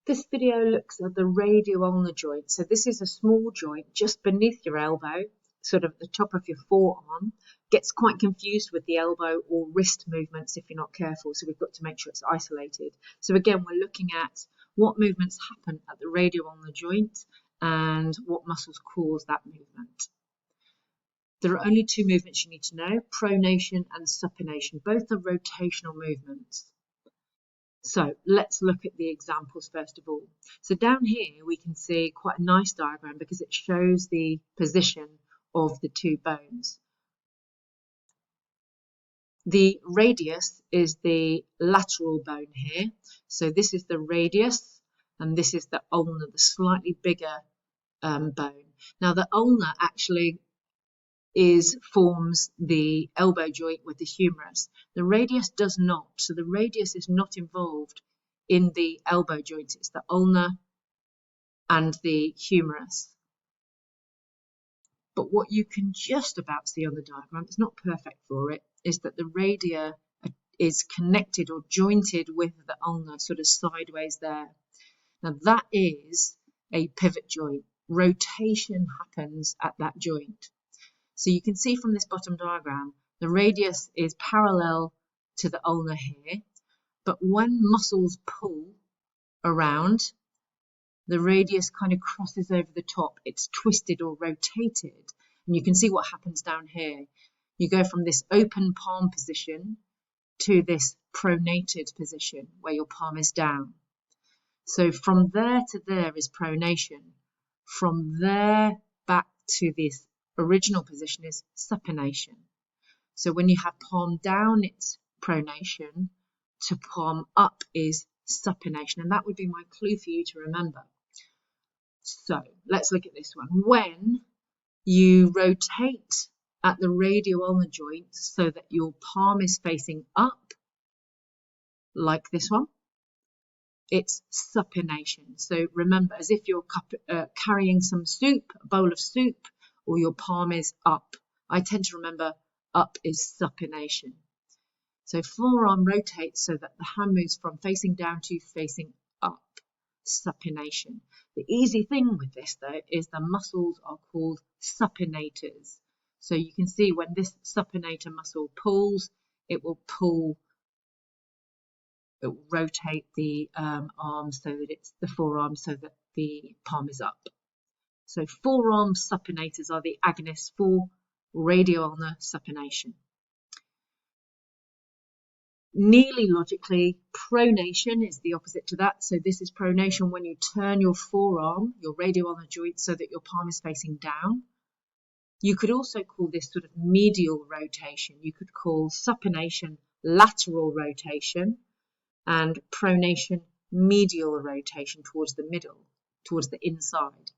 This video looks at the radio-ulnar joint. So this is a small joint just beneath your elbow, sort of at the top of your forearm. Gets quite confused with the elbow or wrist movements if you're not careful. So we've got to make sure it's isolated. So again, we're looking at what movements happen at the radio-ulnar joint and what muscles cause that movement. There are only two movements you need to know, pronation and supination. Both are rotational movements. So let's look at the examples first of all. So down here we can see quite a nice diagram because it shows the position of the two bones. The radius is the lateral bone here. So this is the radius and this is the ulnar, the slightly bigger bone. Now the ulnar actually forms the elbow joint with the humerus. The radius does not. So the radius is not involved in the elbow joint. It's the ulnar and the humerus. But what you can just about see on the diagram, it's not perfect for it, is that the radii is connected or jointed with the ulnar, sort of sideways there. Now that is a pivot joint. Rotation happens at that joint. So you can see from this bottom diagram, the radius is parallel to the ulnar here, but when muscles pull around, the radius kind of crosses over the top. It's twisted or rotated, and you can see what happens down here. You go from this open palm position to this pronated position where your palm is down. So from there to there is pronation. From there back to this original position is supination. So when you have palm down, it's pronation, to palm up is supination, and that would be my clue for you to remember. So let's look at this one. When you rotate at the radio-ulnar joint so that your palm is facing up, like this one, it's supination. So remember, as if you're carrying some soup, a bowl of soup, or your palm is up. I tend to remember up is supination. So forearm rotates so that the hand moves from facing down to facing up, supination. The easy thing with this though is the muscles are called supinators. So you can see when this supinator muscle pulls, it will rotate the arm so that it's the forearm so that the palm is up. So forearm supinators are the agonists for radio-ulnar supination. Nearly logically, pronation is the opposite to that. So this is pronation when you turn your forearm, your radio-ulnar joint, so that your palm is facing down. You could also call this sort of medial rotation. You could call supination lateral rotation and pronation medial rotation towards the middle, towards the inside.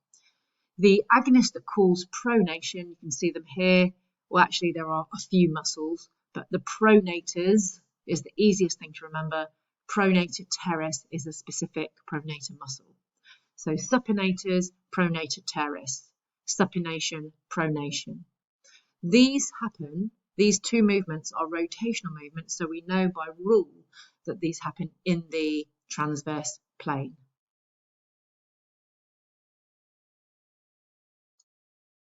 The agonist that causes pronation, you can see them here. Well, actually, there are a few muscles, but the pronators is the easiest thing to remember. Pronator teres is a specific pronator muscle. So supinators, pronator teres, supination, pronation. These two movements are rotational movements, so we know by rule that these happen in the transverse plane.